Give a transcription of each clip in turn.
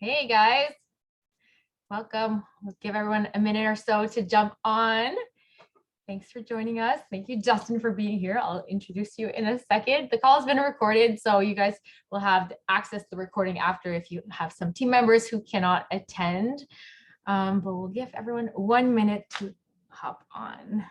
Hey guys, welcome. We'll give everyone a minute or so to jump on. Thanks for joining us. Thank you, Justin, for being here. I'll introduce you in a second. The call has been recorded, so you guys will have access to the recording after if you have some team members who cannot attend. But we'll give everyone 1 minute to hop on.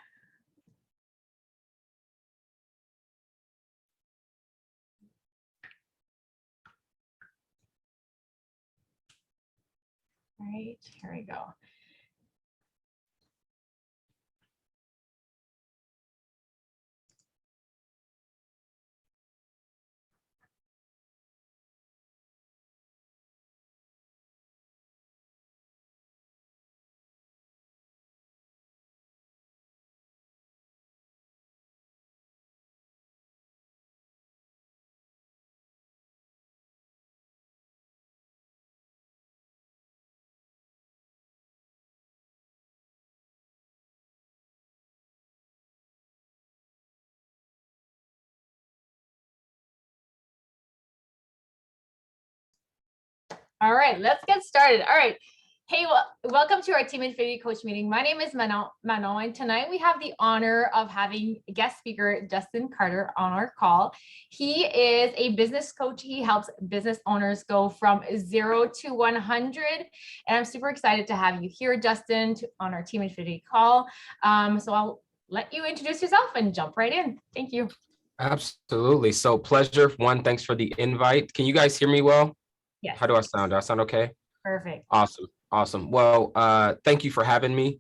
All right, here we go. All right, let's get started. All right. Hey, welcome to our Team Infinity Coach meeting. My name is Manon, and tonight we have the honor of having guest speaker Justin Carter on our call. He is a business coach. He helps business owners go from 0 to 100. And I'm super excited to have you here, Justin, on our Team Infinity call. So I'll let you introduce yourself and jump right in. Thank you. Absolutely. So pleasure. One, thanks for the invite. Can you guys hear me well? Yes. How do I sound? Do I sound okay? Perfect. Awesome. Well, thank you for having me.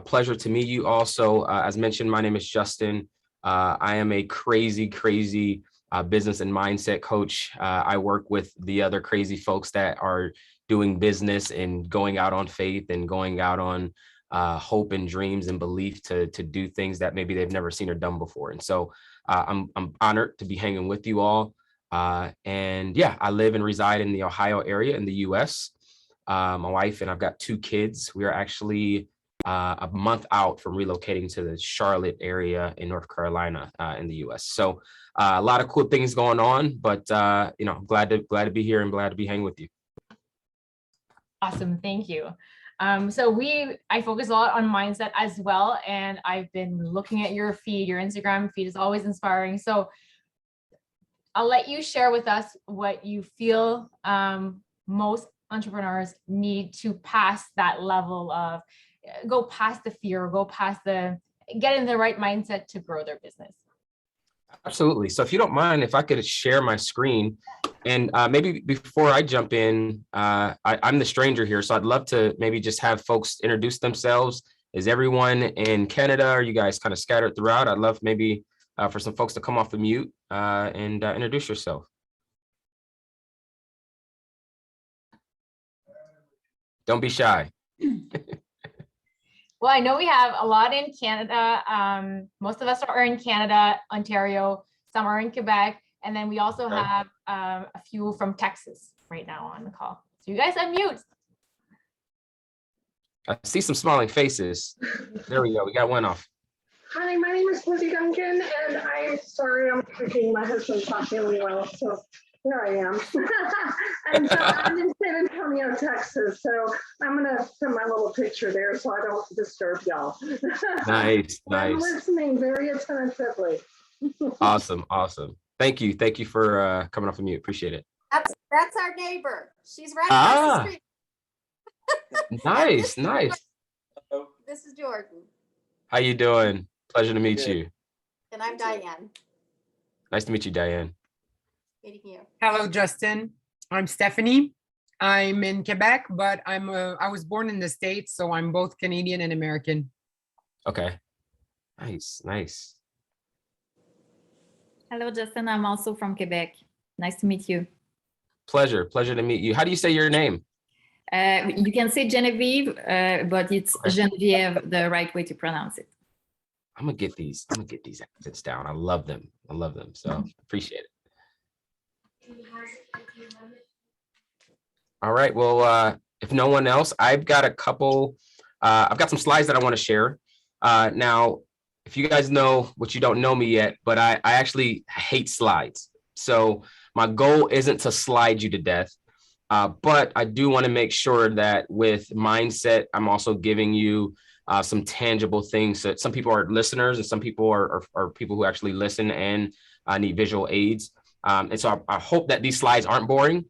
Pleasure to meet you also. As mentioned, my name is Justin. I am a crazy business and mindset coach. I work with the other crazy folks that are doing business and going out on faith and going out on hope and dreams and belief to do things that maybe they've never seen or done before. And so I'm honored to be hanging with you all. And yeah, I live and reside in the Ohio area in the US. My wife and I've got 2 kids. We are actually a month out from relocating to the Charlotte area in North Carolina in the US. So a lot of cool things going on, but glad to be here and glad to be hanging with you. Awesome, thank you. So I focus a lot on mindset as well, and I've been looking at your feed. Your Instagram feed is always inspiring. So I'll let you share with us what you feel most entrepreneurs need to pass that level of, go past the fear, get in the right mindset to grow their business. Absolutely. So if you don't mind, if I could share my screen, and maybe before I jump in, I'm the stranger here, so I'd love to maybe just have folks introduce themselves. Is everyone in Canada? Are you guys kind of scattered throughout? I'd love maybe for some folks to come off the mute and introduce yourself. Don't be shy. Well, I know we have a lot in Canada. Most of us are in Canada, Ontario, some are in Quebec, and then we also have a few from Texas right now on the call. So you guys unmute. I see some smiling faces. There we go. We got one off. Hi, my name is Lizzie Duncan, and I'm sorry I'm cooking. My husband's not feeling well, so here I am. And so I'm in San Antonio, Texas, so I'm going to put my little picture there so I don't disturb y'all. Nice. I'm listening very attentively. Awesome. Thank you for coming off the mute. Appreciate it. That's our neighbor. She's right across the street. Nice. This is Jordan. How you doing? Pleasure to meet you. And I'm Diane. Nice to meet you, Diane. Meeting you. Hello, Justin. I'm Stephanie. I'm in Quebec, but I was born in the States, so I'm both Canadian and American. Okay. Nice. Hello, Justin. I'm also from Quebec. Nice to meet you. Pleasure to meet you. How do you say your name? You can say Genevieve, but it's Genevieve, the right way to pronounce it. I'm gonna get these accents down. I love them. So appreciate it. All right. Well, if no one else, I've got some slides that I want to share. Now, if you guys know what you don't know me yet, but I actually hate slides. So my goal isn't to slide you to death. But I do want to make sure that with mindset, I'm also giving you some tangible things that some people are listeners and some people are people who actually listen and need visual aids. And so I hope that these slides aren't boring,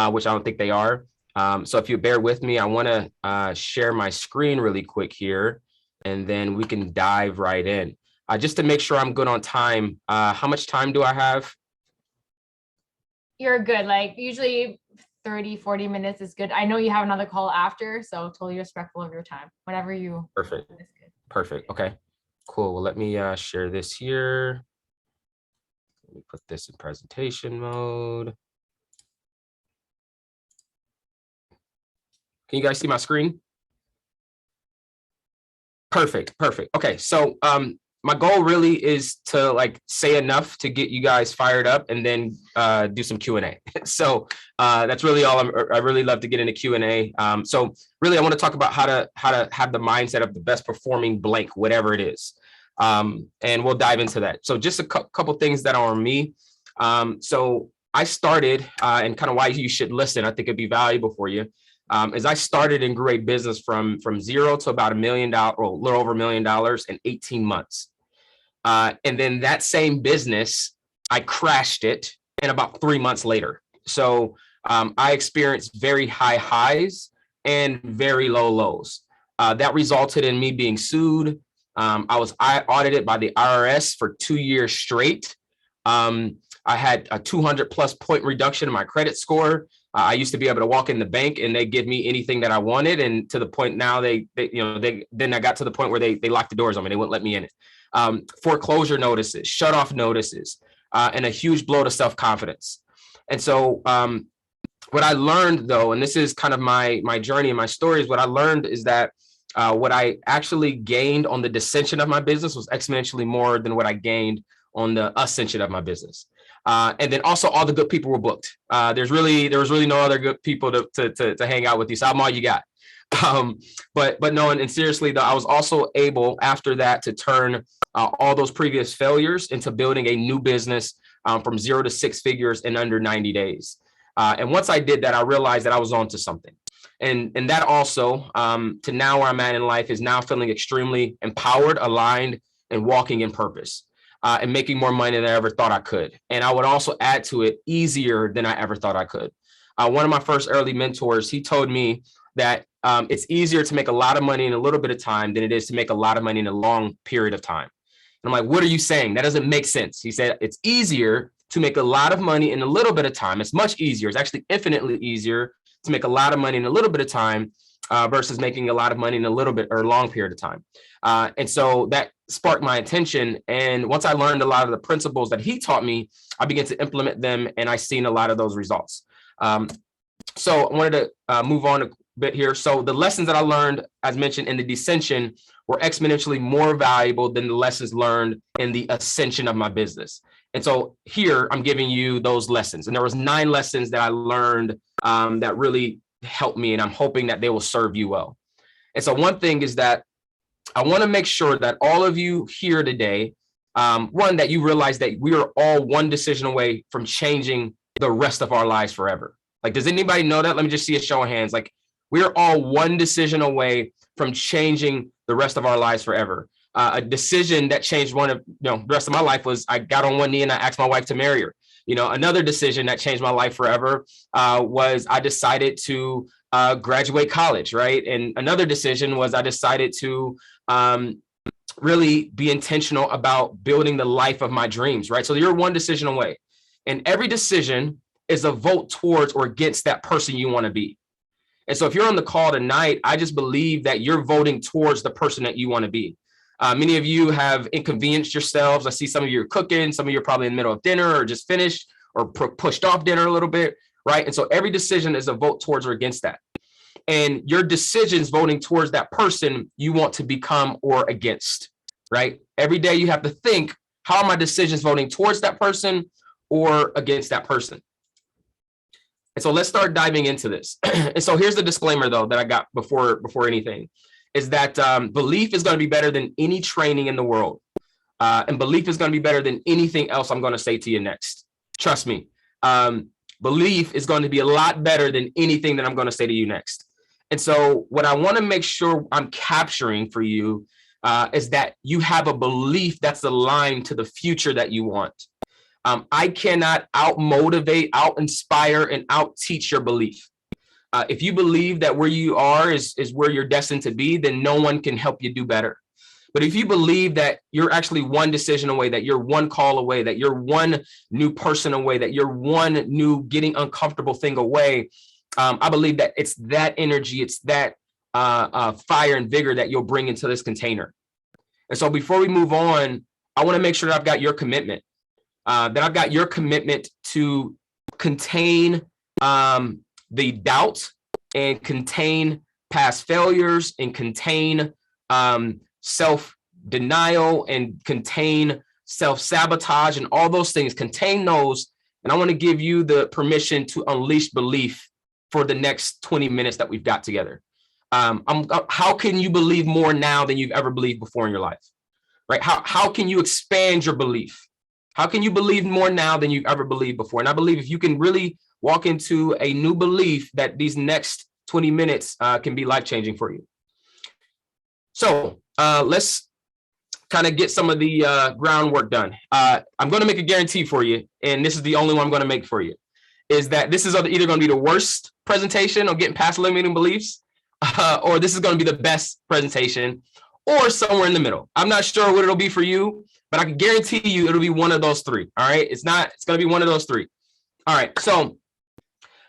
which I don't think they are. So if you bear with me, I want to share my screen really quick here, and then we can dive right in. Just to make sure I'm good on time, how much time do I have? You're good. Like usually 30, 40 minutes is good. I know you have another call after, so totally respectful of your time. Whatever you. Perfect. Is good. Perfect. Okay, cool. Well, let me share this here. Let me put this in presentation mode. Can you guys see my screen? Perfect. Perfect. Okay. So my goal really is to like say enough to get you guys fired up and then do some Q&A. So that's really all. I really love to get into Q&A. So really, I want to talk about how to have the mindset of the best performing blank, whatever it is. And we'll dive into that. So just a couple things that are on me. So I started and kind of why you should listen. I think it'd be valuable for you. As I started and grew a business from zero to about $1 million, or a little over $1 million in 18 months. And then that same business, I crashed it in about 3 months later. So I experienced very high highs and very low lows. That resulted in me being sued. I was audited by the IRS for 2 years straight. I had a 200+ point reduction in my credit score. I used to be able to walk in the bank and they give me anything that I wanted. And to the point now then I got to the point where they locked the doors on me. They wouldn't let me in it. Foreclosure notices, shut off notices, and a huge blow to self-confidence. And so what I learned though, and this is kind of my journey and my stories, what I learned is that what I actually gained on the descension of my business was exponentially more than what I gained on the ascension of my business. And then also all the good people were booked. There was really no other good people to hang out with you. So I'm all you got. But no, and seriously though, I was also able after that to turn all those previous failures into building a new business from 0 to 6 figures in under 90 days. And once I did that, I realized that I was onto something. And that also to now where I'm at in life is now feeling extremely empowered, aligned, and walking in purpose. And making more money than I ever thought I could. And I would also add to it easier than I ever thought I could. One of my first early mentors, he told me that it's easier to make a lot of money in a little bit of time than it is to make a lot of money in a long period of time. And I'm like, what are you saying? That doesn't make sense. He said, it's easier to make a lot of money in a little bit of time. It's much easier. It's actually infinitely easier to make a lot of money in a little bit of time versus making a lot of money in a little bit or a long period of time. And so that sparked my attention. And once I learned a lot of the principles that he taught me, I began to implement them and I seen a lot of those results. So I wanted to move on a bit here. So the lessons that I learned, as mentioned in the descension, were exponentially more valuable than the lessons learned in the ascension of my business. And so here I'm giving you those lessons. And there was 9 lessons that I learned that really helped me. And I'm hoping that they will serve you well. And so one thing is that I want to make sure that all of you here today, one, that you realize that we are all one decision away from changing the rest of our lives forever. Like, does anybody know that? Let me just see a show of hands. Like, we're all one decision away from changing the rest of our lives forever. A decision that changed the rest of my life was I got on one knee and I asked my wife to marry her. Another decision that changed my life forever was I decided to graduate college, right? And another decision was I decided to really be intentional about building the life of my dreams, right? So you're one decision away. And every decision is a vote towards or against that person you want to be. And so if you're on the call tonight, I just believe that you're voting towards the person that you want to be. Many of you have inconvenienced yourselves. I see some of you are cooking, some of you are probably in the middle of dinner or just finished or pushed off dinner a little bit, right? And so every decision is a vote towards or against that. And your decisions voting towards that person you want to become or against, right? Every day you have to think, how are my decisions voting towards that person or against that person? And so let's start diving into this. And so here's the disclaimer though that I got before anything is that belief is going to be better than any training in the world. And belief is going to be better than anything else I'm going to say to you next. Trust me. belief is going to be a lot better than anything that I'm going to say to you next. And so what I want to make sure I'm capturing for you is that you have a belief that's aligned to the future that you want. I cannot out-motivate, out-inspire, and out-teach your belief. If you believe that where you are is where you're destined to be, then no one can help you do better. But if you believe that you're actually one decision away, that you're one call away, that you're one new person away, that you're one new getting uncomfortable thing away, I believe that it's that energy, it's that fire and vigor that you'll bring into this container. And so before we move on, I want to make sure that I've got your commitment, to contain the doubt and contain past failures and contain self-denial and contain self-sabotage and all those things. Contain those. And I want to give you the permission to unleash belief for the next 20 minutes that we've got together. How can you believe more now than you've ever believed before in your life? Right? How can you expand your belief? How can you believe more now than you've ever believed before? And I believe if you can really walk into a new belief, that these next 20 minutes can be life-changing for you. So let's kind of get some of the groundwork done. I'm going to make a guarantee for you, and this is the only one I'm going to make for you, is that this is either going to be the worst presentation on getting past limiting beliefs, or this is going to be the best presentation, or somewhere in the middle. I'm not sure what it'll be for you, but I can guarantee you it'll be one of those three. All right. It's going to be one of those three. All right. So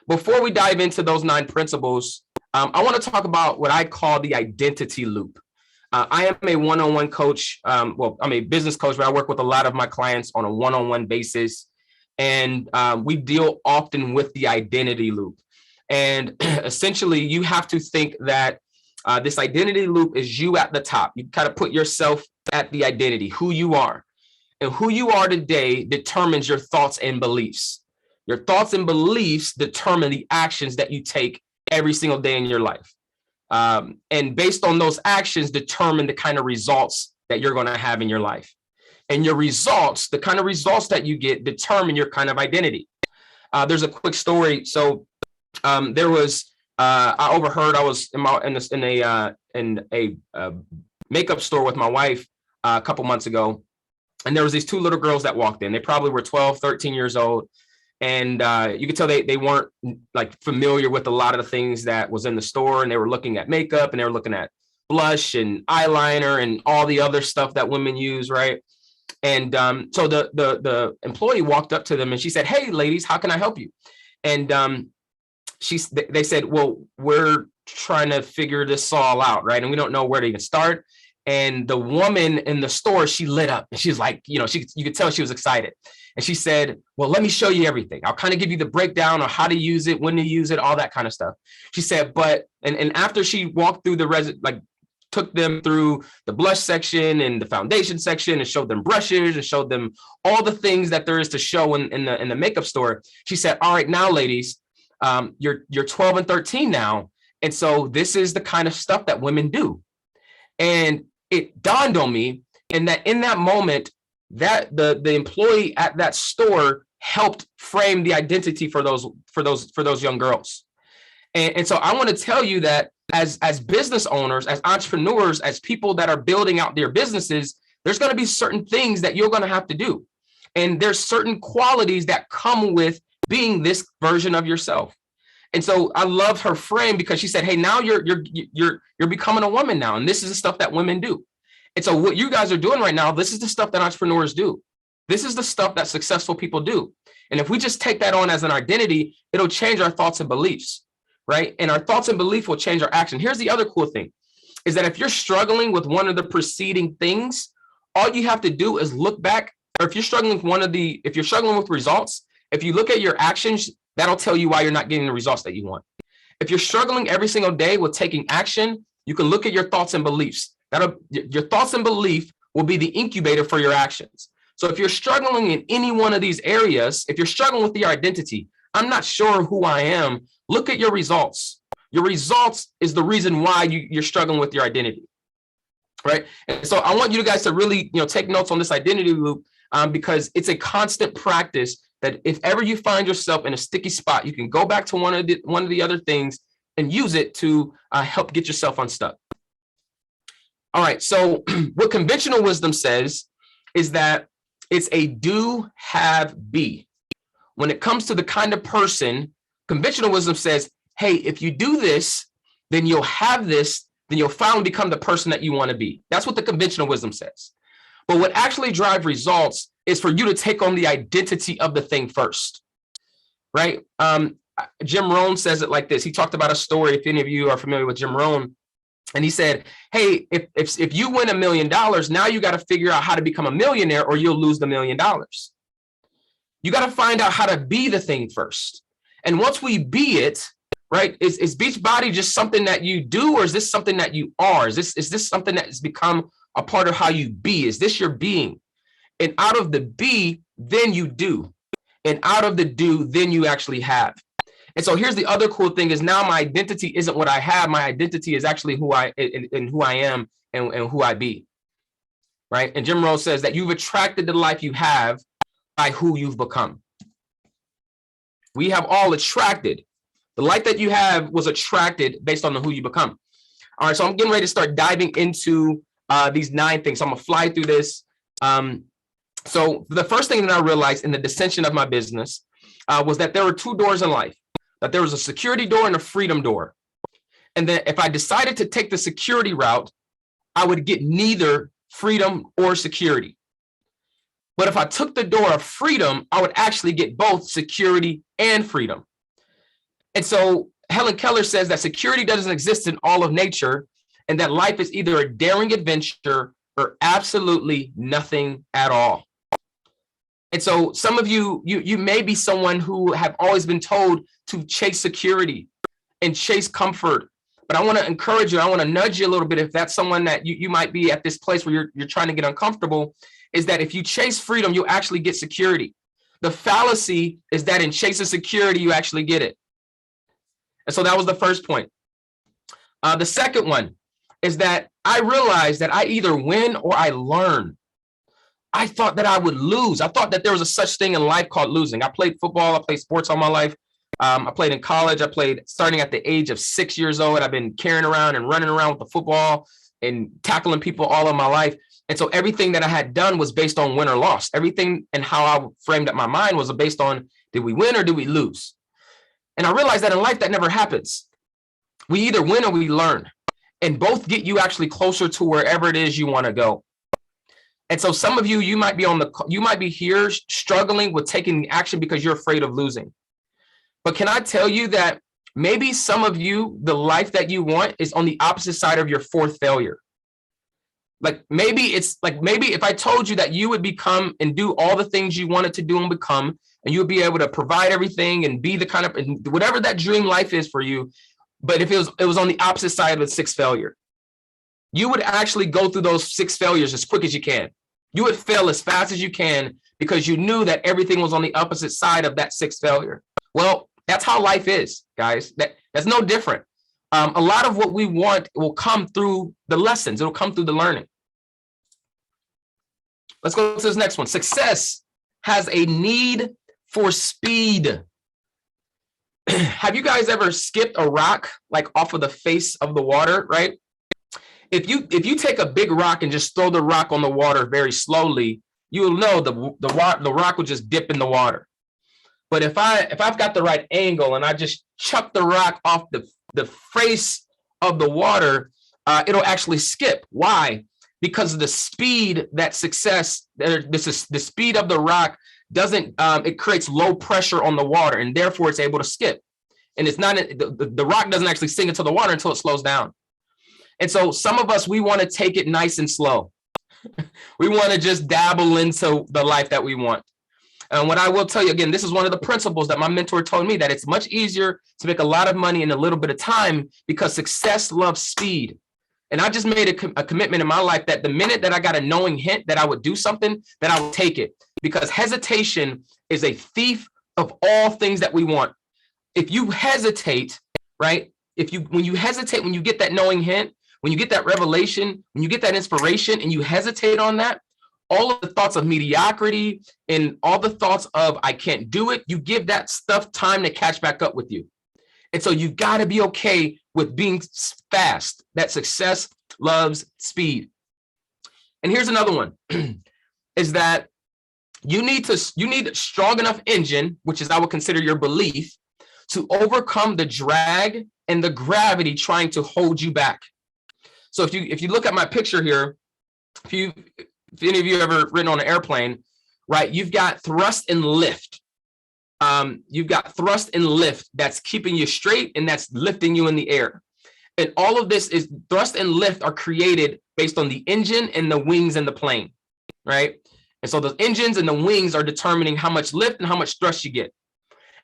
before we dive into those 9 principles, I want to talk about what I call the identity loop. I am a one-on-one coach. I'm a business coach, but I work with a lot of my clients on a one-on-one basis. And we deal often with the identity loop. And essentially, you have to think that this identity loop is you at the top. You kind of put yourself at the identity, who you are. And who you are today determines your thoughts and beliefs. Your thoughts and beliefs determine the actions that you take every single day in your life. And based on those actions, determine the kind of results that you're going to have in your life. And your results, the kind of results that you get, determine your kind of identity. There's a quick story. So there was, I overheard, I was in a makeup store with my wife a couple months ago. And there was these 2 little girls that walked in. They probably were 12, 13 years old. And you could tell they weren't like familiar with a lot of the things that was in the store. And they were looking at makeup, and they were looking at blush and eyeliner and all the other stuff that women use, right? And so the employee walked up to them and she said, "Hey, ladies, how can I help you?" And they said, "Well, we're trying to figure this all out, right? And we don't know where to even start." And the woman in the store, she lit up. And she was like, you could tell she was excited. And she said, "Well, let me show you everything. I'll kind of give you the breakdown of how to use it, when to use it, all that kind of stuff." She said, and after she walked through took them through the blush section and the foundation section and showed them brushes and showed them all the things that there is to show in the makeup store, she said, "All right, now, ladies, you're 12 and 13 now. And so this is the kind of stuff that women do." And it dawned on me, and that in that moment, that the employee at that store helped frame the identity for those young girls. And so I want to tell you that as business owners, as entrepreneurs, as people that are building out their businesses, there's going to be certain things that you're going to have to do. And there's certain qualities that come with being this version of yourself. And so I love her frame because she said, "Hey, now you're becoming a woman now. And this is the stuff that women do." And so what you guys are doing right now, this is the stuff that entrepreneurs do. This is the stuff that successful people do. And if we just take that on as an identity, it'll change our thoughts and beliefs, right? And our thoughts and belief will change our action. Here's the other cool thing, is that if you're struggling with one of the preceding things, all you have to do is look back, or if you're struggling with results, if you look at your actions, that'll tell you why you're not getting the results that you want. If you're struggling every single day with taking action, you can look at your thoughts and beliefs. Your thoughts and belief will be the incubator for your actions. So if you're struggling in any one of these areas, if you're struggling with your identity, I'm not sure who I am, look at your results. Your results is the reason why you're struggling with your identity, right? And so I want you guys to really, take notes on this identity loop, because it's a constant practice that if ever you find yourself in a sticky spot, you can go back to one of the other things and use it to help get yourself unstuck. All right, so what conventional wisdom says is that it's a do, have, be. When it comes to the kind of person, conventional wisdom says, hey, if you do this, then you'll have this, then you'll finally become the person that you want to be. That's what the conventional wisdom says. But what actually drives results is for you to take on the identity of the thing first, right? Jim Rohn says it like this. He talked about a story, if any of you are familiar with Jim Rohn, and he said, hey, if you win $1 million, now you got to figure out how to become a millionaire or you'll lose the $1 million. You got to find out how to be the thing first. And once we be it, right, is Beachbody just something that you do, or is this something that you are? Is this something that has become a part of how you be? Is this your being? And out of the be, then you do. And out of the do, then you actually have. And so here's the other cool thing is now my identity isn't what I have. My identity is actually who I am and who I be. Right. And Jim Rohn says that you've attracted the life you have by who you've become. We have all attracted. The life that you have was attracted based on who you become. All right. So I'm getting ready to start diving into these 9 things. So I'm going to fly through this. So the first thing that I realized in the dissension of my business was that there were 2 doors in life. That there was a security door and a freedom door. And then if I decided to take the security route, I would get neither freedom or security. But if I took the door of freedom, I would actually get both security and freedom. And so Helen Keller says that security doesn't exist in all of nature and that life is either a daring adventure or absolutely nothing at all. And so some of you may be someone who have always been told to chase security and chase comfort. But I want to encourage you. I want to nudge you a little bit. If that's someone that you might be at this place where you're trying to get uncomfortable, is that if you chase freedom, you'll actually get security. The fallacy is that in chasing security, you actually get it. And so that was the first point. The second one is that I realized that I either win or I learn. I thought that I would lose. I thought that there was a such thing in life called losing. I played football. I played sports all my life. I played in college. I played starting at the age of 6 years old. I've been carrying around and running around with the football and tackling people all of my life. And so everything that I had done was based on win or loss. Everything and how I framed up my mind was based on, did we win or did we lose? And I realized that in life, that never happens. We either win or we learn. And both get you actually closer to wherever it is you want to go. And so some of you, you might be here struggling with taking action because you're afraid of losing. But can I tell you that maybe some of you, the life that you want is on the opposite side of your 4th failure. Maybe if I told you that you would become and do all the things you wanted to do and become, and you would be able to provide everything and be the kind of, and whatever that dream life is for you. But if it was on the opposite side of the 6th failure, you would actually go through those 6 failures as quick as you can. You would fail as fast as you can because you knew that everything was on the opposite side of that 6th failure. Well, that's how life is, guys. That's no different. A lot of what we want will come through the lessons. It'll come through the learning. Let's go to this next one. Success has a need for speed. Have you guys ever skipped a rock off of the face of the water, right? If you take a big rock and just throw the rock on the water very slowly, you'll know the rock will just dip in the water. But if I've got the right angle and I just chuck the rock off the face of the water, it'll actually skip. Why? Because of the speed that the speed of the rock doesn't, it creates low pressure on the water and therefore it's able to skip. And it's not, the rock doesn't actually sink into the water until it slows down. And so some of us, we want to take it nice and slow. We want to just dabble into the life that we want. And what I will tell you, again, this is one of the principles that my mentor told me, that it's much easier to make a lot of money in a little bit of time because success loves speed. And I just made a commitment in my life that the minute that I got a knowing hint that I would do something, that I would take it, because hesitation is a thief of all things that we want. If you hesitate, right? When you hesitate, when you get that knowing hint, when you get that revelation, when you get that inspiration and you hesitate on that, all of the thoughts of mediocrity and all the thoughts of I can't do it, you give that stuff time to catch back up with you. And so you got to be okay with being fast. That success loves speed. And here's another one is that you need a strong enough engine, which is I would consider your belief, to overcome the drag and the gravity trying to hold you back. So if you look at my picture here, if any of you ever ridden on an airplane, right, you've got thrust and lift. You've got thrust and lift that's keeping you straight and that's lifting you in the air. And all of this is thrust and lift are created based on the engine and the wings in the plane, right? And so the engines and the wings are determining how much lift and how much thrust you get.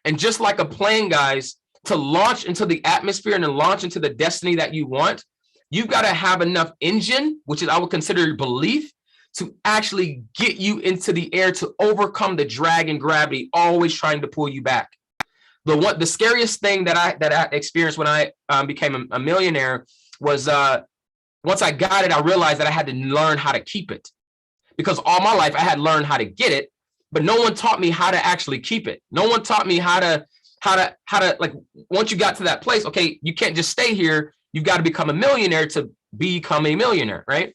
And just like a plane, guys, to launch into the atmosphere and to launch into the destiny that you want, you've got to have enough engine, which is I would consider your belief, to actually get you into the air to overcome the drag and gravity, always trying to pull you back. The scariest thing that I experienced when I became a millionaire was once I got it, I realized that I had to learn how to keep it, because all my life I had learned how to get it, but no one taught me how to actually keep it. No one taught me how to like, once you got to that place, okay, you can't just stay here. You've got to become a millionaire to become a millionaire, right?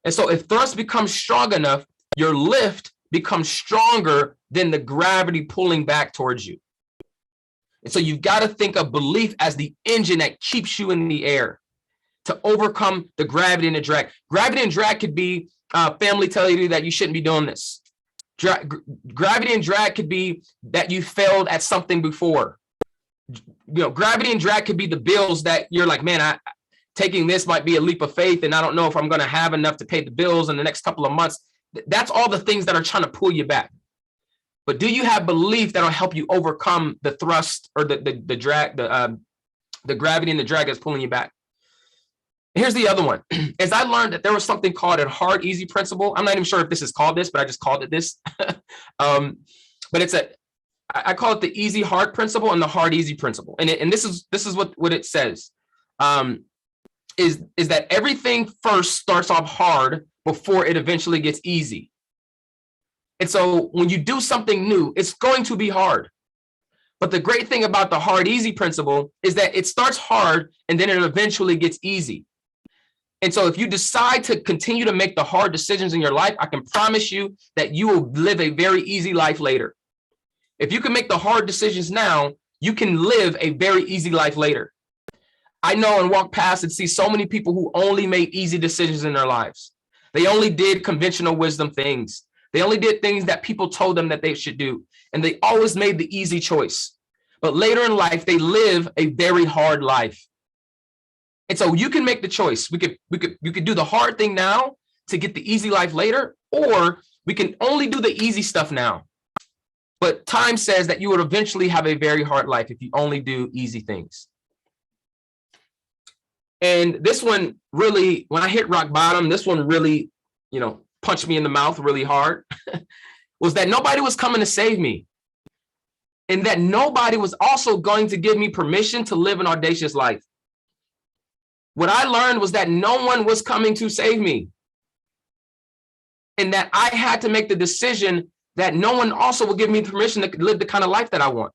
And so if thrust becomes strong enough, your lift becomes stronger than the gravity pulling back towards you. And so you've got to think of belief as the engine that keeps you in the air to overcome the gravity and the drag. Gravity and drag could be family telling you that you shouldn't be doing this. Gravity and drag could be that you failed at something before. Gravity and drag could be the bills that you're like, man, taking this might be a leap of faith, and I don't know if I'm going to have enough to pay the bills in the next couple of months. That's all the things that are trying to pull you back. But do you have belief that'll help you overcome the thrust or the drag, the gravity and the drag that's pulling you back? Here's the other one. As I learned that there was something called a hard, easy principle. I'm not even sure if this is called this, but I just called it this. But I call it the easy, hard principle and the hard, easy principle. And this is what it says. Is that everything first starts off hard before it eventually gets easy. And so when you do something new, it's going to be hard. But the great thing about the hard, easy principle is that it starts hard and then it eventually gets easy. And so if you decide to continue to make the hard decisions in your life, I can promise you that you will live a very easy life later. If you can make the hard decisions now, you can live a very easy life later. I know and walk past and see so many people who only made easy decisions in their lives. They only did conventional wisdom things. They only did things that people told them that they should do. And they always made the easy choice. But later in life, they live a very hard life. And so you can make the choice. You could do the hard thing now to get the easy life later, or we can only do the easy stuff now. But time says that you would eventually have a very hard life if you only do easy things. And this one really, when I hit rock bottom, this one really, punched me in the mouth really hard, was that nobody was coming to save me. And that nobody was also going to give me permission to live an audacious life. What I learned was that no one was coming to save me. And that I had to make the decision that no one also will give me permission to live the kind of life that I want.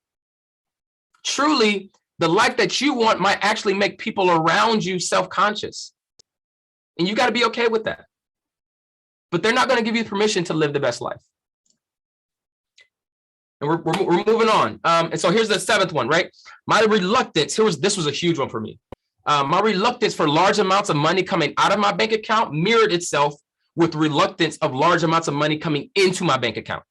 Truly, the life that you want might actually make people around you self-conscious. And you got to be okay with that. But they're not going to give you permission to live the best life. And we're moving on. And so here's the seventh one, right? My reluctance, this was a huge one for me. My reluctance for large amounts of money coming out of my bank account mirrored itself with reluctance of large amounts of money coming into my bank account.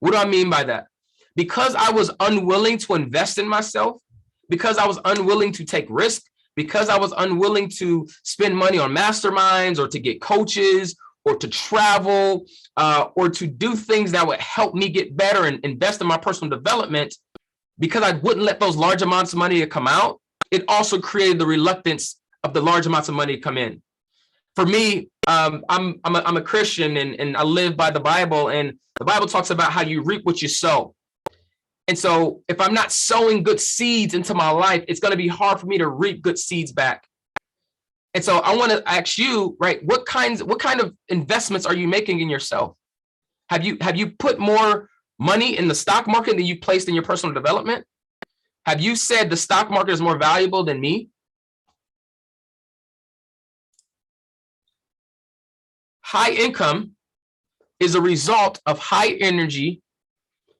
What do I mean by that? Because I was unwilling to invest in myself, because I was unwilling to take risk, because I was unwilling to spend money on masterminds or to get coaches or to travel or to do things that would help me get better and invest in my personal development, because I wouldn't let those large amounts of money come out, it also created the reluctance of the large amounts of money to come in. For me, I'm a Christian and I live by the Bible, and the Bible talks about how you reap what you sow. And so if I'm not sowing good seeds into my life, it's going to be hard for me to reap good seeds back. And so I want to ask you, right, what kind of investments are you making in yourself? Have you put more money in the stock market than you placed in your personal development? Have you said the stock market is more valuable than me? High income is a result of high energy,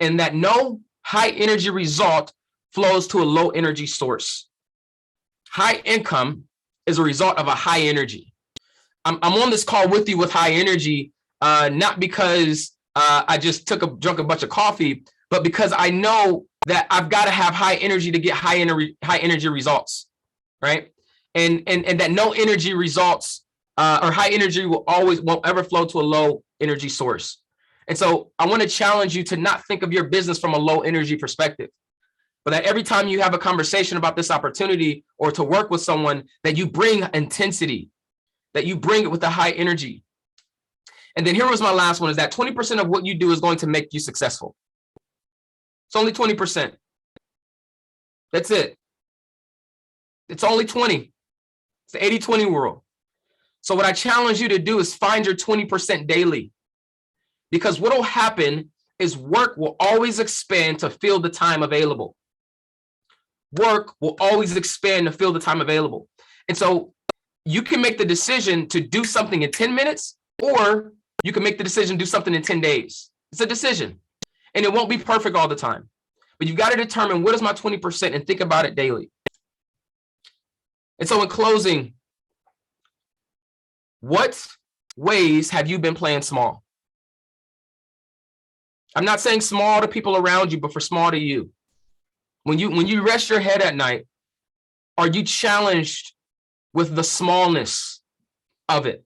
and that no high energy result flows to a low energy source. High income is a result of a high energy. I'm on this call with you with high energy, not because I just drunk a bunch of coffee, but because I know that I've got to have high energy to get high energy results, right? And that no energy results or high energy won't ever flow to a low energy source. And so I want to challenge you to not think of your business from a low energy perspective, but that every time you have a conversation about this opportunity or to work with someone, that you bring intensity, that you bring it with a high energy. And then here was my last one, is that 20% of what you do is going to make you successful. It's only 20%. That's it. It's only 20. It's the 80-20 world. So what I challenge you to do is find your 20% daily, because what will happen is work will always expand to fill the time available. Work will always expand to fill the time available. And so you can make the decision to do something in 10 minutes, or you can make the decision to do something in 10 days. It's a decision, and it won't be perfect all the time, but you've got to determine what is my 20% and think about it daily. And so in closing, what ways have you been playing small? I'm not saying small to people around you, but for small to you. When you rest your head at night, are you challenged with the smallness of it?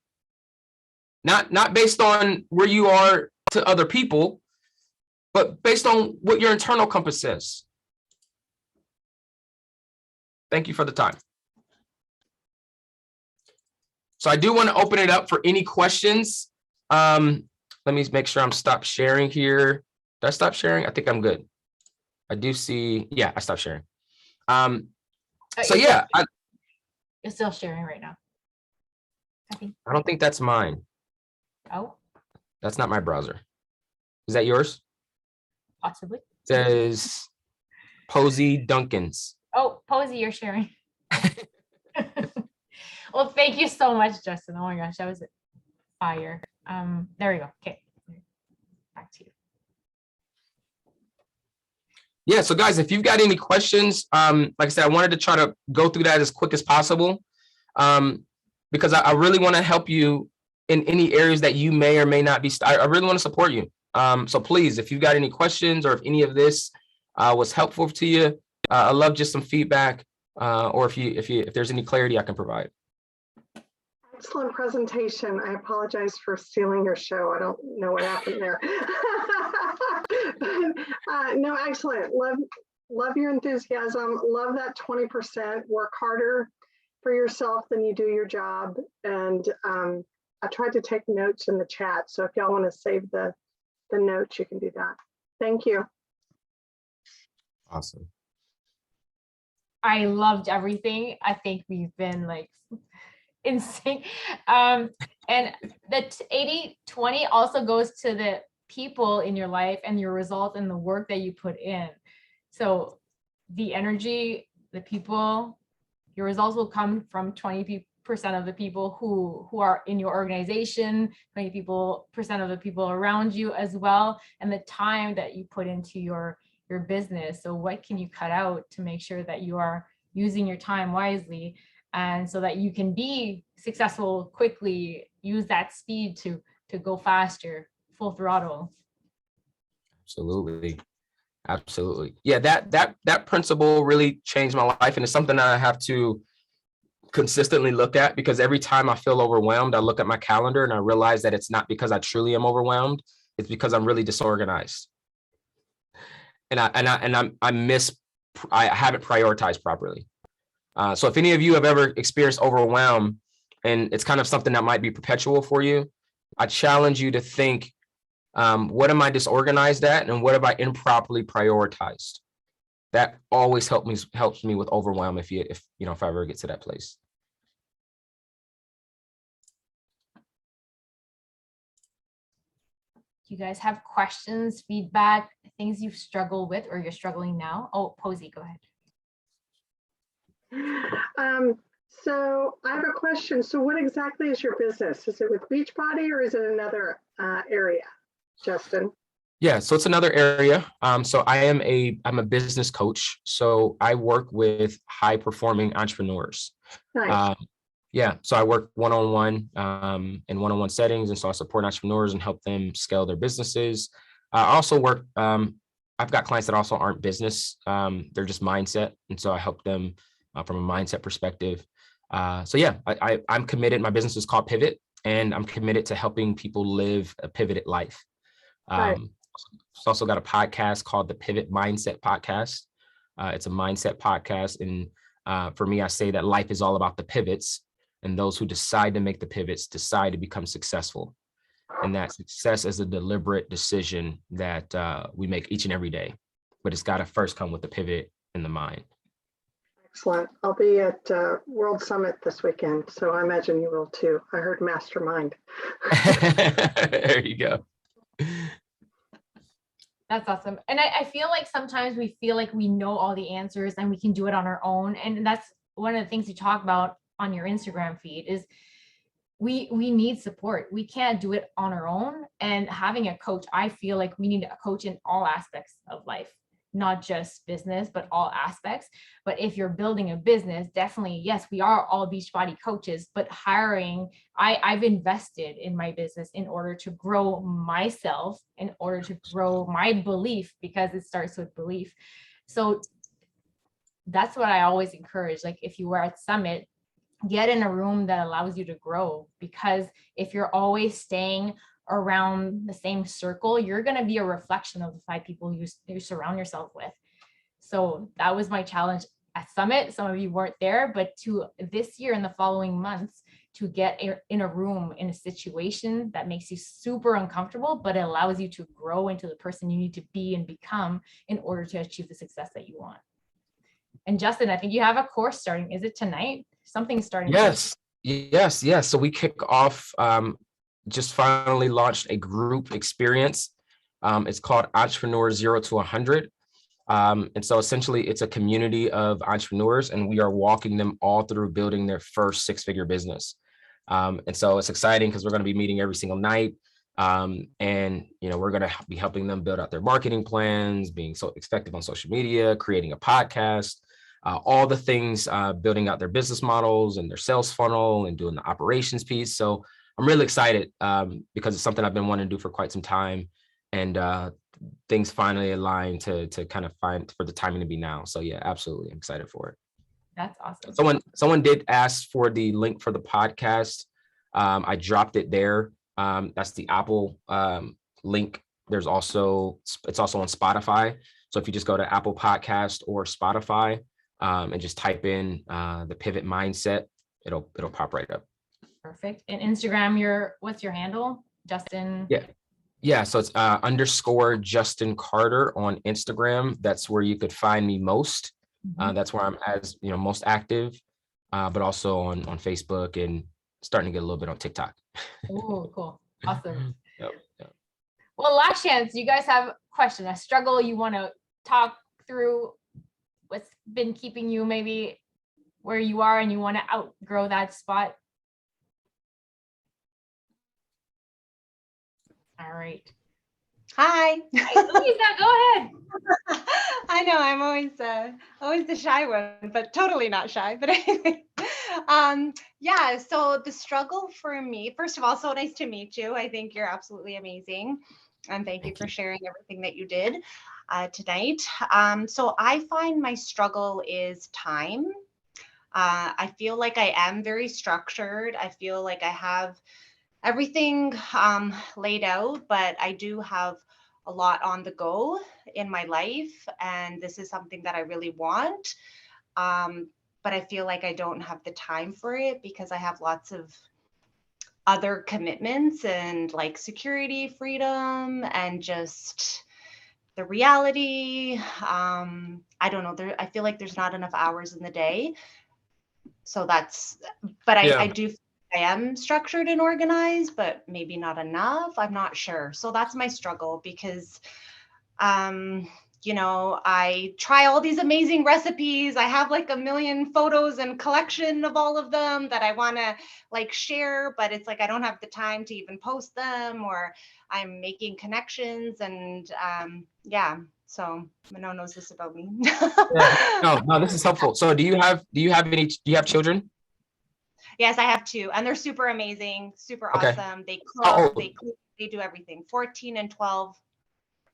Not based on where you are to other people, but based on what your internal compass says. Thank you for the time. So I do want to open it up for any questions. Let me make sure I'm stopped sharing here. Did I stop sharing? I think I'm good. I do see, yeah, I stopped sharing. So yeah. You're still sharing right now. I don't think that's mine. Oh. That's not my browser. Is that yours? Possibly. It says Posey Duncans. Oh, Posey, you're sharing. Well, thank you so much, Justin. Oh my gosh, that was fire. There we go. Okay. Back to you. Yeah, so guys, if you've got any questions, like I said, I wanted to try to go through that as quick as possible, because I really want to help you in any areas that you may or may not be. I really want to support you. So please, if you've got any questions or if any of this was helpful to you, I love just some feedback, or if there's any clarity I can provide. Excellent presentation. I apologize for stealing your show. I don't know what happened there. But, no, excellent. Love your enthusiasm. Love that 20%. Work harder for yourself than you do your job. And I tried to take notes in the chat. So if y'all want to save the notes, you can do that. Thank you. Awesome. I loved everything. I think we've been like in sync. And the 80-20 also goes to the people in your life and your result and the work that you put in. So the energy, the people, your results will come from 20% of the people who are in your organization, 20% of the people around you as well, and the time that you put into your business. So what can you cut out to make sure that you are using your time wisely, and so that you can be successful quickly, use that speed to go faster, full throttle. Absolutely. Absolutely. Yeah, that principle really changed my life, and it's something that I have to consistently look at, because every time I feel overwhelmed, I look at my calendar and I realize that it's not because I truly am overwhelmed, it's because I'm really disorganized. And I haven't prioritized properly. So if any of you have ever experienced overwhelm and it's kind of something that might be perpetual for you, I challenge you to think, what am I disorganized at, and what have I improperly prioritized? That always helps me with overwhelm if I ever get to that place. you guys have questions, feedback, things you've struggled with or you're struggling now? Oh, Posey, go ahead. So I have a question. So what exactly is your business? Is it with Beachbody or is it another area, Justin? Yeah, so it's another area. So I'm a business coach. So I work with high performing entrepreneurs. Nice. Yeah, so I work one-on-one in one-on-one settings, and so I support entrepreneurs and help them scale their businesses. I also work. I've got clients that also aren't business; they're just mindset, and so I help them from a mindset perspective. So yeah, I'm committed. My business is called Pivot, and I'm committed to helping people live a pivoted life. Right. It's also got a podcast called the Pivot Mindset Podcast. It's a mindset podcast, and for me, I say that life is all about the pivots. And those who decide to make the pivots decide to become successful. And that success is a deliberate decision that we make each and every day. But it's got to first come with the pivot in the mind. Excellent. I'll be at World Summit this weekend, so I imagine you will too. I heard mastermind. There you go. That's awesome. And I feel like sometimes we feel like we know all the answers and we can do it on our own. And that's one of the things you talk about on your Instagram feed is we need support. We can't do it on our own. And having a coach, I feel like we need a coach in all aspects of life, not just business, but all aspects. But if you're building a business, definitely, yes, we are all Beachbody coaches, but I've invested in my business in order to grow myself, in order to grow my belief, because it starts with belief. So that's what I always encourage. Like if you were at Summit, get in a room that allows you to grow, because if you're always staying around the same circle, you're going to be a reflection of the 5 people you surround yourself with. So that was my challenge at Summit. Some of you weren't there, but to this year and the following months, to get in a room, in a situation that makes you super uncomfortable, but it allows you to grow into the person you need to be and become in order to achieve the success that you want. And Justin, I think you have a course starting. Is it tonight? Something's starting. Yes. So we kick off, just finally launched a group experience. It's called Entrepreneur 0 to 100. And so essentially it's a community of entrepreneurs, and we are walking them all through building their first 6-figure business. And so it's exciting because we're going to be meeting every single night. And we're going to be helping them build out their marketing plans, being so effective on social media, creating a podcast, all the things, building out their business models and their sales funnel and doing the operations piece. So I'm really excited because it's something I've been wanting to do for quite some time, and things finally align to kind of find for the timing to be now. So yeah, absolutely, I'm excited for it. That's awesome. Someone did ask for the link for the podcast. I dropped it there. That's the Apple link. It's also on Spotify. So if you just go to Apple Podcast or Spotify and just type in the Pivot Mindset, it'll pop right up. Perfect. And Instagram, what's your handle, Justin? Yeah. So it's _ Justin Carter on Instagram. That's where you could find me most. That's where I'm most active, but also on Facebook and starting to get a little bit on TikTok. Oh, cool. Awesome. Yep. Well, last chance. You guys have a question, a struggle you want to talk through, what's been keeping you maybe where you are and you want to outgrow that spot? All right. Hi. Louisa, go ahead. I know I'm always the shy one, but totally not shy. But anyway, yeah. So the struggle for me, first of all, so nice to meet you. I think you're absolutely amazing, and thank you for sharing everything that you did tonight. So I find my struggle is time. I feel like I am very structured. I feel like I have everything laid out, but I do have a lot on the go in my life, and this is something that I really want. But I feel like I don't have the time for it because I have lots of other commitments and like security, freedom, and just the reality. I don't know. I feel like there's not enough hours in the day. So I do feel like I am structured and organized, but maybe not enough. I'm not sure. So that's my struggle because, I try all these amazing recipes. I have like a million photos and collection of all of them that I want to like share, but it's like I don't have the time to even post them, or I'm making connections and yeah. So Manon knows this about me. Yeah. No, this is helpful. So do you have children? Yes, I have two, and they're super amazing, super Okay. awesome. They How cook, they do everything. 14 and 12.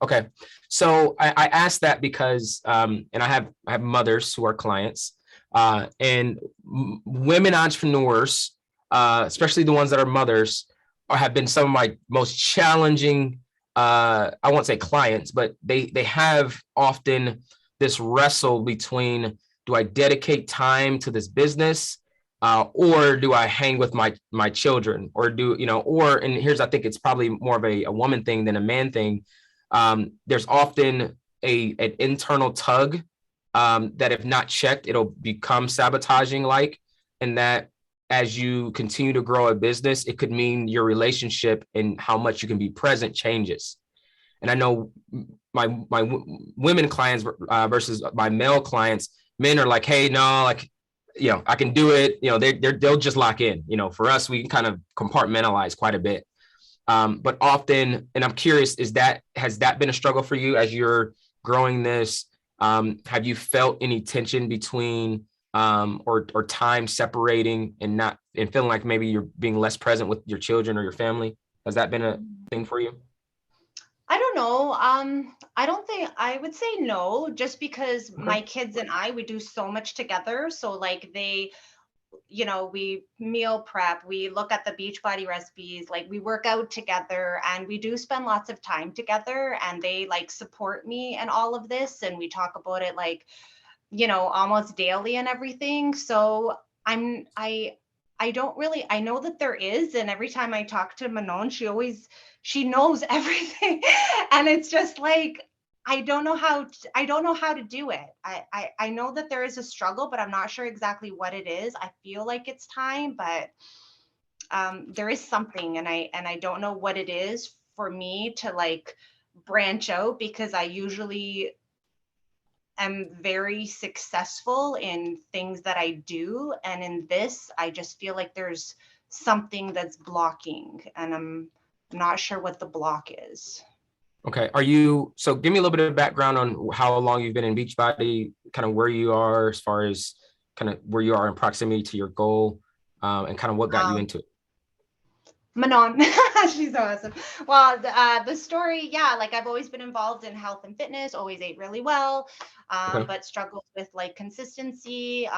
Okay. So I asked that because, and I have mothers who are clients, and women entrepreneurs, especially the ones that are mothers, have been some of my most challenging, I won't say clients, but they have often this wrestle between, do I dedicate time to this business, or do I hang with my children, or and here's, I think it's probably more of a woman thing than a man thing. There's often an internal tug, that if not checked, it'll become sabotaging like, and that as you continue to grow a business, it could mean your relationship and how much you can be present changes. And I know my women clients versus my male clients, men are like, hey, no, like, I can do it. They'll just lock in. For us, we can kind of compartmentalize quite a bit. But often, and I'm curious, has that been a struggle for you as you're growing this? Have you felt any tension between or time separating and feeling like maybe you're being less present with your children or your family? Has that been a thing for you? I don't know. I don't think I would say no, just because my kids and we do so much together. So like we meal prep, we look at the Beachbody recipes, like we work out together, and we do spend lots of time together, and they like support me and all of this. And we talk about it like, almost daily and everything. So I don't really, I know that there is. And every time I talk to Manon, she knows everything. And it's just like, I don't know how to do it. I know that there is a struggle, but I'm not sure exactly what it is. I feel like it's time, but there is something, and I don't know what it is for me to like branch out, because I usually am very successful in things that I do. And in this, I just feel like there's something that's blocking, and I'm not sure what the block is. Okay. So give me a little bit of background on how long you've been in Beachbody, kind of where you are as far as kind of where you are in proximity to your goal, and kind of what got you into it. Manon, she's awesome. Well, the story, yeah, like I've always been involved in health and fitness, always ate really well, but struggled with like consistency.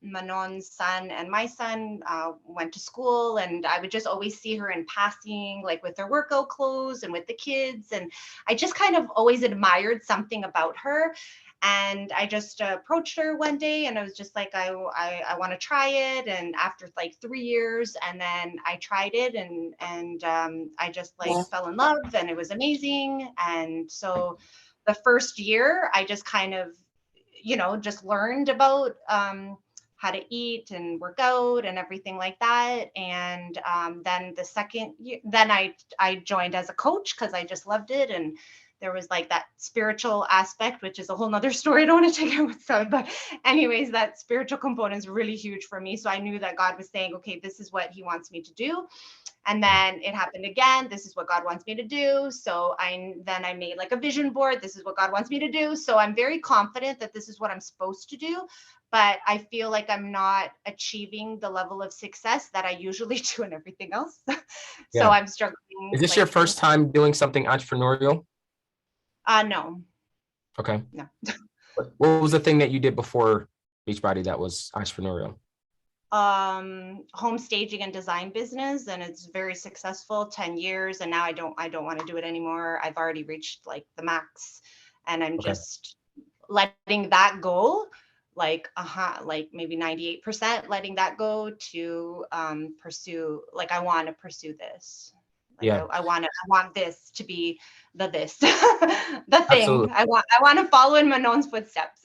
Manon's son and my son went to school, and I would just always see her in passing, like with her workout clothes and with the kids. And I just kind of always admired something about her. And I just approached her one day, and I was just like, I want to try it. And after like 3 years, and then I tried it, and I just like fell in love, and it was amazing. And so the first year, I just kind of, just learned about how to eat and work out and everything like that. And then the second year, then I joined as a coach, because I just loved it. And there was like that spiritual aspect, which is a whole nother story. I don't want to take it with some, but anyways, that spiritual component is really huge for me. So I knew that God was saying, okay, this is what he wants me to do. And then it happened again. This is what God wants me to do. So I made like a vision board. This is what God wants me to do. So I'm very confident that this is what I'm supposed to do, but I feel like I'm not achieving the level of success that I usually do in everything else. So I'm struggling. Is this your first time doing something entrepreneurial? No. Okay. No. What was the thing that you did before Beachbody that was entrepreneurial? Home staging and design business, and it's very successful, 10 years. And now I don't want to do it anymore. I've already reached like the max, and I'm just letting that go, like maybe 98%, letting that go to pursue, like I want to pursue this. I want this to be the thing. Absolutely. I want to follow in Manon's footsteps.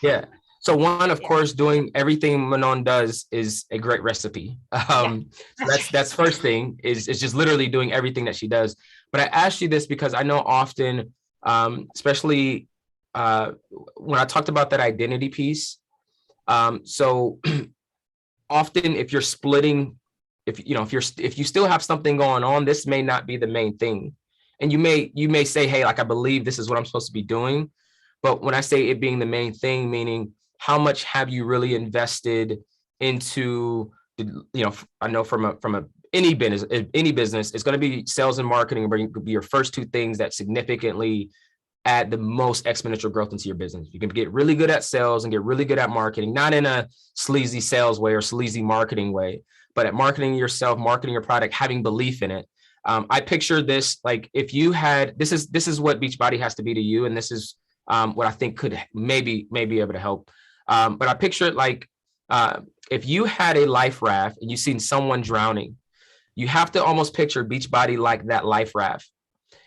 Yeah. So one, of Yeah. course, doing everything Manon does is a great recipe. So that's first thing is just literally doing everything that she does. But I asked you this because I know often, especially when I talked about that identity piece. So often if you're splitting, if you still have something going on, this may not be the main thing. And you may say, hey, like, I believe this is what I'm supposed to be doing. But when I say it being the main thing, meaning how much have you really invested into, I know from any business, it's going to be sales and marketing will be your first two things that significantly add the most exponential growth into your business. You can get really good at sales and get really good at marketing, not in a sleazy sales way or sleazy marketing way, but at marketing yourself, marketing your product, having belief in it. I picture this like if you had, this is what Beachbody has to be to you, and this is what I think could maybe be able to help. But I picture it like if you had a life raft and you've seen someone drowning, you have to almost picture Beachbody like that life raft,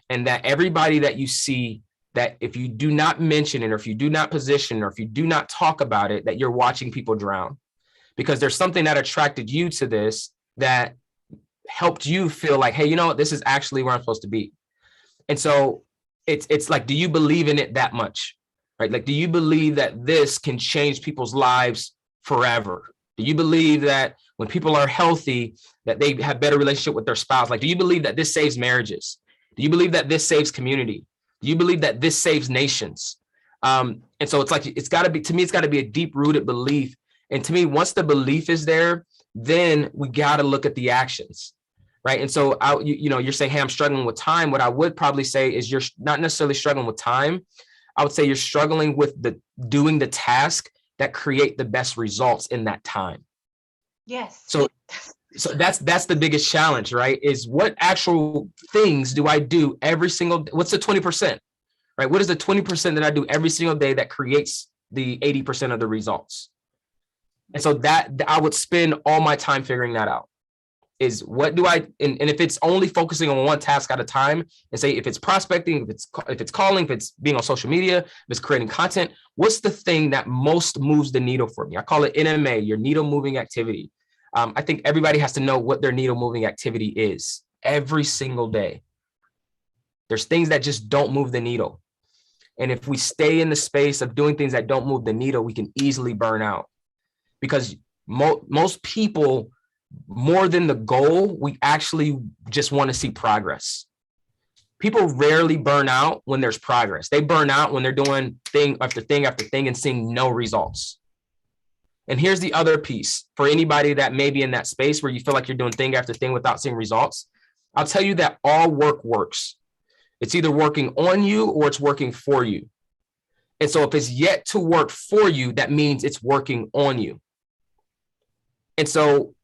and that everybody that you see, that if you do not mention it, or if you do not position, or if you do not talk about it, that you're watching people drown, because there's something that attracted you to this that helped you feel like, hey, you know what, this is actually where I'm supposed to be. And so it's like, do you believe in it that much, right? Like, do you believe that this can change people's lives forever? Do you believe that when people are healthy, that they have better relationship with their spouse? Like, do you believe that this saves marriages? Do you believe that this saves community? Do you believe that this saves nations? And so it's like, it's got to be, to me, it's got to be a deep rooted belief. And to me, once the belief is there, then we got to look at the actions. Right. And so you're saying, hey, I'm struggling with time. What I would probably say is you're not necessarily struggling with time. I would say you're struggling with doing the task that create the best results in that time. Yes. So that's the biggest challenge, right? Is what actual things do I do every single, what's the 20%, right? What is the 20% that I do every single day that creates the 80% of the results? And so that I would spend all my time figuring that out. Is what do I, and if it's only focusing on one task at a time, and say if it's prospecting, if it's calling, if it's being on social media, if it's creating content, what's the thing that most moves the needle for me? I call it NMA, your needle moving activity. I think everybody has to know what their needle moving activity is every single day. There's things that just don't move the needle. And if we stay in the space of doing things that don't move the needle, we can easily burn out, because most people, more than the goal, we actually just want to see progress. People rarely burn out when there's progress. They burn out when they're doing thing after thing after thing and seeing no results. And here's the other piece for anybody that may be in that space where you feel like you're doing thing after thing without seeing results. I'll tell you that all work works. It's either working on you or it's working for you. And so if it's yet to work for you, that means it's working on you. And so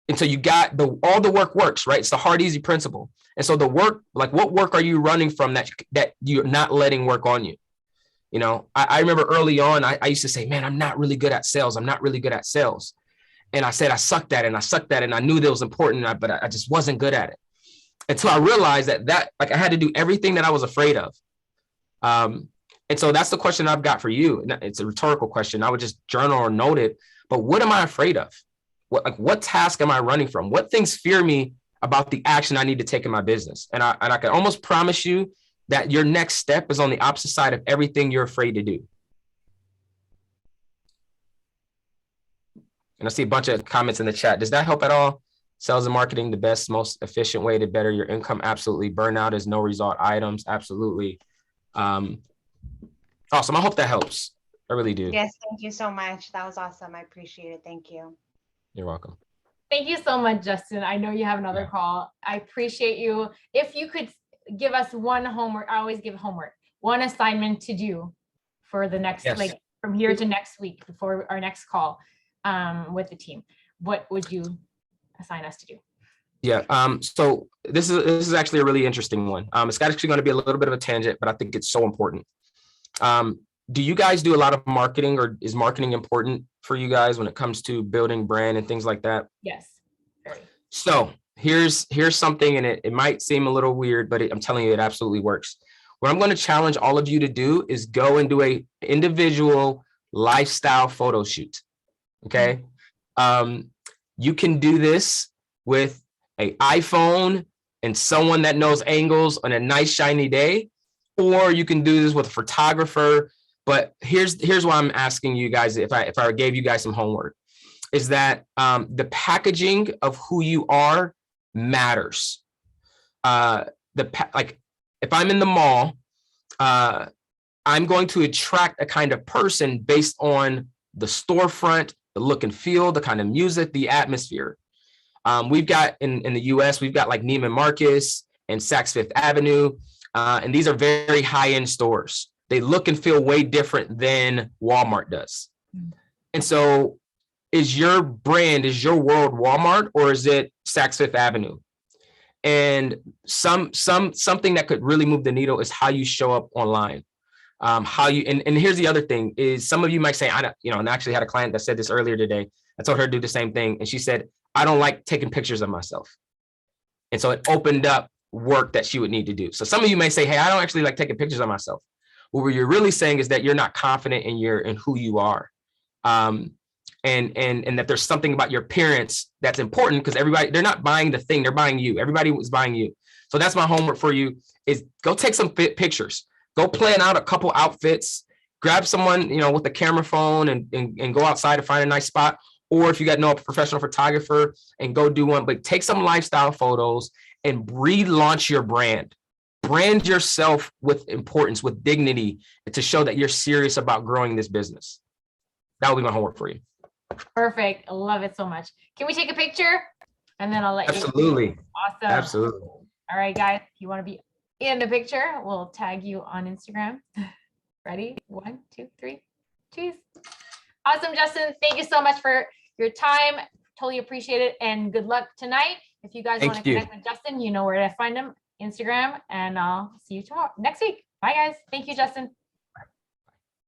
you got all the work works, right? It's the hard, easy principle. And so the work, like, what work are you running from that you're not letting work on you? You know, I remember early on, I used to say, man, I'm not really good at sales. I'm not really good at sales. And I said, I sucked at it and I sucked at it. And I knew that was important, but I just wasn't good at it until I realized that like I had to do everything that I was afraid of. And so that's the question I've got for you. It's a rhetorical question. I would just journal or note it. But what am I afraid of? What task am I running from? What things fear me about the action I need to take in my business? And I can almost promise you that your next step is on the opposite side of everything you're afraid to do. And I see a bunch of comments in the chat. Does that help at all? Sales and marketing, the best, most efficient way to better your income? Absolutely. Burnout is no result items. Absolutely. Awesome. I hope that helps. I really do. Yes, thank you so much. That was awesome. I appreciate it. Thank you. You're welcome. Thank you so much, Justin. I know you have another call. I appreciate you. If you could give us one homework, I always give homework, one assignment to do for the next, like from here to next week before our next call with the team, what would you assign us to do? Yeah. So this is actually a really interesting one. It's actually going to be a little bit of a tangent, but I think it's so important. Do you guys do a lot of marketing, or is marketing important for you guys when it comes to building brand and things like that? Yes. Very. So here's something, and it might seem a little weird, but I'm telling you, it absolutely works. What I'm going to challenge all of you to do is go and do a individual lifestyle photo shoot. Okay. You can do this with an iPhone and someone that knows angles on a nice shiny day, or you can do this with a photographer. But here's why I'm asking you guys, if I gave you guys some homework, is that the packaging of who you are matters. Like if I'm in the mall, I'm going to attract a kind of person based on the storefront, the look and feel, the kind of music, the atmosphere. We've got in the US, we've got like Neiman Marcus and Saks Fifth Avenue. And these are very high-end stores. They look and feel way different than Walmart does. And so is your brand, is your world Walmart, or is it Saks Fifth Avenue? And something that could really move the needle is how you show up online. How you, and here's the other thing is, some of you might say, I don't, and I actually had a client that said this earlier today. I told her to do the same thing. And she said, I don't like taking pictures of myself. And so it opened up work that she would need to do. So some of you may say, hey, I don't actually like taking pictures of myself. What you're really saying is that you're not confident in who you are. And that there's something about your appearance that's important, because everybody, they're not buying the thing, they're buying you. Everybody was buying you. So that's my homework for you, is go take some pictures, go plan out a couple outfits, grab someone, with a camera phone and go outside to find a nice spot. Or if you got a professional photographer, and go do one, but take some lifestyle photos and relaunch your brand. Brand yourself with importance, with dignity, to show that you're serious about growing this business. That will be my homework for you. Perfect. I love it so much. Can we take a picture? And then I'll let you. Absolutely. Awesome. Absolutely. All right, guys, if you want to be in the picture, we'll tag you on Instagram. Ready? 1, 2, 3. Cheese. Awesome, Justin. Thank you so much for your time. Totally appreciate it. And good luck tonight. If you guys want to connect with Justin, you know where to find him. Instagram, and I'll see you next week. Bye, guys. Thank you, Justin.